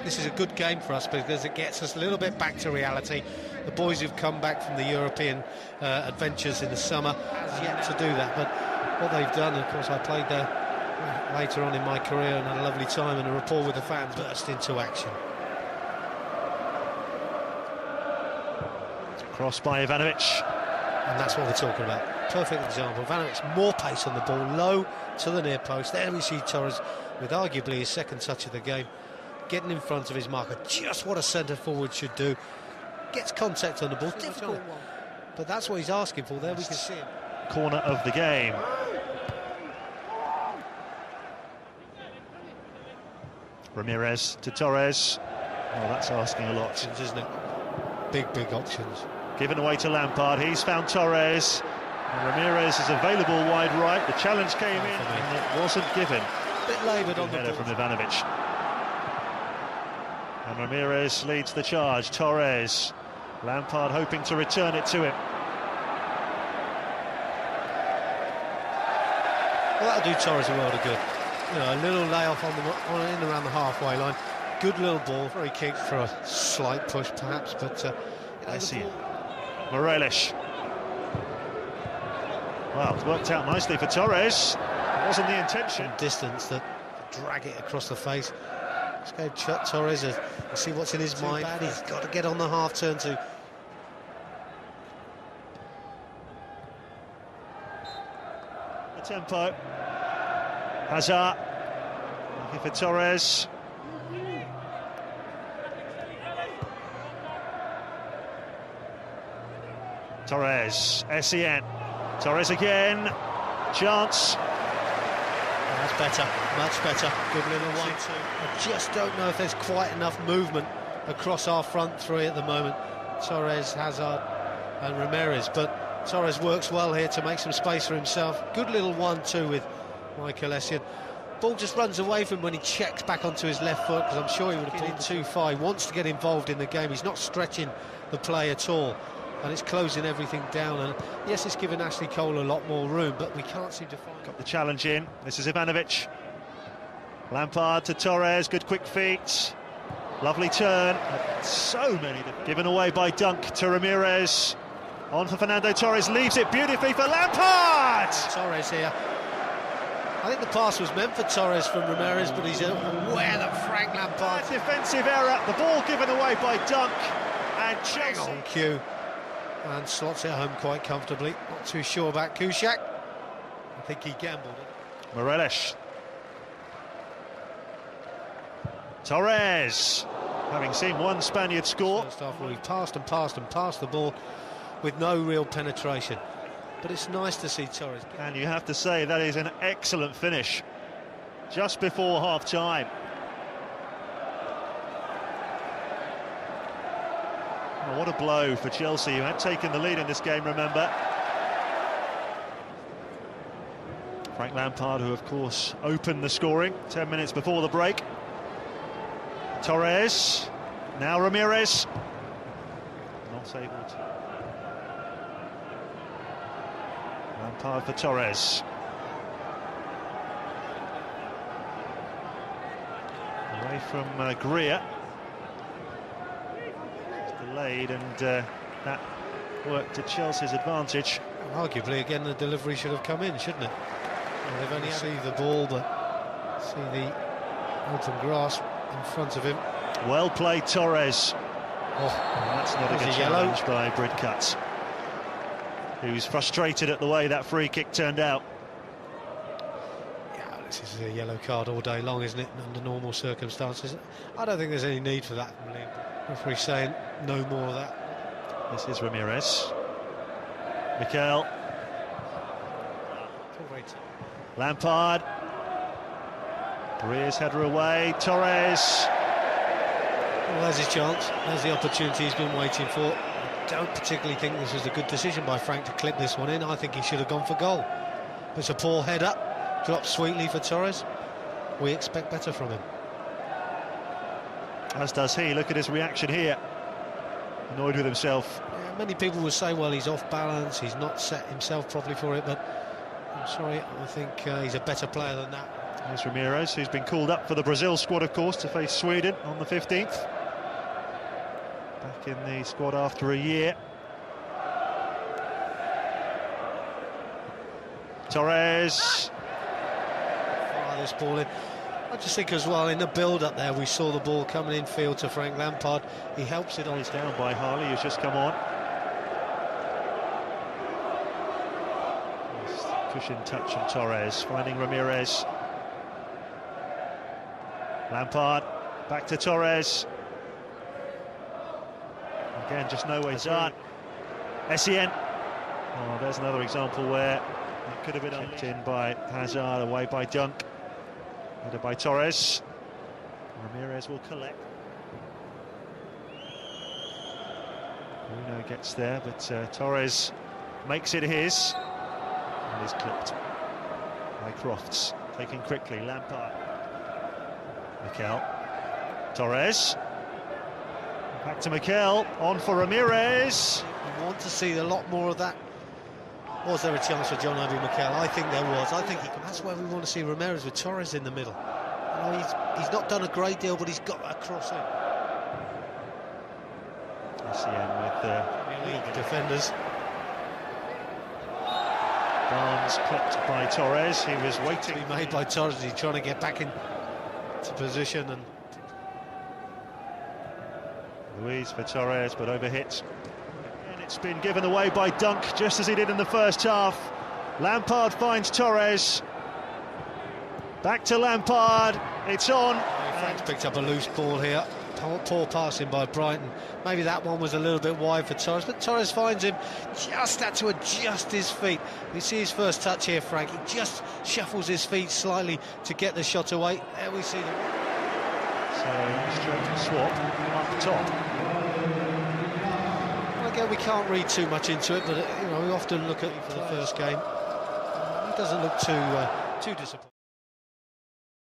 this is a good game for us because it gets us a little bit back to reality. The boys who've come back from the European adventures in the summer has yet to do that, but what they've done, of course, I played there later on in my career and had a lovely time, and a rapport with the fans burst into action. Cross by Ivanovic. And that's what we're talking about. Perfect example. Ivanovic, more pace on the ball, low to the near post. There we see Torres with arguably his second touch of the game, getting in front of his marker, just what a centre forward should do. Gets contact on the ball, difficult one, but that's what he's asking for. There we can see him. Corner of the game. Ramirez to Torres. Oh, that's asking a lot, isn't it? Big options. Given away to Lampard. He's found Torres. And Ramirez is available wide right. The challenge came in and it wasn't given. A bit laboured on the header ball from Ivanovic. And Ramirez leads the charge. Torres. Lampard hoping to return it to him. Well, that'll do Torres a world of good. You know, a little layoff on in around the halfway line. Good little ball, very kick for a slight push perhaps, but I see it. Morelos. Well, it's worked out nicely for Torres. It wasn't the intention. Distance that drag it across the face. Let's go Torres and see what's in his mind. He's got to get on the half turn too. The tempo. Hazard. Looking for Torres. Torres. SEN. Torres again. Chance. That's better, much better. Good little 1-2. I just don't know if there's quite enough movement across our front three at the moment. Torres, Hazard and Ramirez, but Torres works well here to make some space for himself. Good little 1-2 with Michael Essien. Ball just runs away from him when he checks back onto his left foot, because I'm sure he would have been too far. He wants to get involved in the game. He's not stretching the play at all, and it's closing everything down. And yes, it's given Ashley Cole a lot more room, but we can't seem to find... Got the challenge in. This is Ivanovic. Lampard to Torres. Good quick feet. Lovely turn. So many. Given away by Dunk to Ramirez. On for Fernando. Torres leaves it beautifully for Lampard. Torres here. I think the pass was meant for Torres from Ramirez, but he's aware that Frank Lampard... Defensive error. The ball given away by Dunk. And Chelsea on cue. And slots it home quite comfortably. Not too sure about Kuszczak. I think he gambled it. Morelos. Torres. Having seen one Spaniard score. First half, well, he passed and passed the ball with no real penetration. But it's nice to see Torres. And you have to say that is an excellent finish. Just before half-time. Oh, what a blow for Chelsea, who had taken the lead in this game, remember. Frank Lampard, who of course opened the scoring 10 minutes before the break. Torres, now Ramirez. Not able to. Lampard for Torres. Away from Greer. Delayed, and that worked to Chelsea's advantage. Arguably, again, the delivery should have come in, shouldn't it? Well, they've only see the ball, but see the open grass in front of him. Well played, Torres. Oh, that's not a good challenge by Brighton, who's frustrated at the way that free kick turned out. Yeah, this is a yellow card all day long, isn't it, under normal circumstances? I don't think there's any need for that. Referee saying no more of that. This is Ramirez. Mikel. Lampard. Greer's header away. Torres. Well, there's his chance. There's the opportunity he's been waiting for. I don't particularly think this was a good decision by Frank to clip this one in. I think he should have gone for goal. It's a poor header. Dropped sweetly for Torres. We expect better from him. As does he. Look at his reaction here. Annoyed with himself. Yeah, many people will say, well, he's off balance, he's not set himself properly for it, but I'm sorry, I think he's a better player than that. There's Ramirez, who's been called up for the Brazil squad, of course, to face Sweden on the 15th. Back in the squad after a year. Torres. Fire this ball in. I just think as well, in the build-up there, we saw the ball coming in field to Frank Lampard. He helps it on. He's down by Harley, who's just come on. Cushion touch from Torres, finding Ramirez. Lampard, back to Torres. Again, just no way through. Essien. Oh, there's another example where it could have been kept in by Hazard, away by Dunk. Headed by Torres. Ramirez will collect. Bruno gets there, but Torres makes it his. And is clipped by Crofts. Taken quickly, Lampard. Mikel. Torres. Back to Mikel. On for Ramirez. We want to see a lot more of that. Was there a chance for John Obi Mikel? I think there was. I think that's where we want to see Ramirez with Torres in the middle. You know, he's not done a great deal, but he's got that cross in. Essien with defenders. Barnes clipped by Torres. He was waiting to be made by Torres. He's trying to get back into position, and Luiz for Torres, but overhit. And it's been given away by Dunk, just as he did in the first half. Lampard finds Torres. Back to Lampard. It's on. Frank's picked up a loose ball here. Poor passing by Brighton. Maybe that one was a little bit wide for Torres, but Torres finds him. Just had to adjust his feet. We see his first touch here, Frank. He just shuffles his feet slightly to get the shot away. There we see them. So straight swap up top. Well, again, we can't read too much into it, but you know, we often look at it for the first game. He doesn't look too disappointed.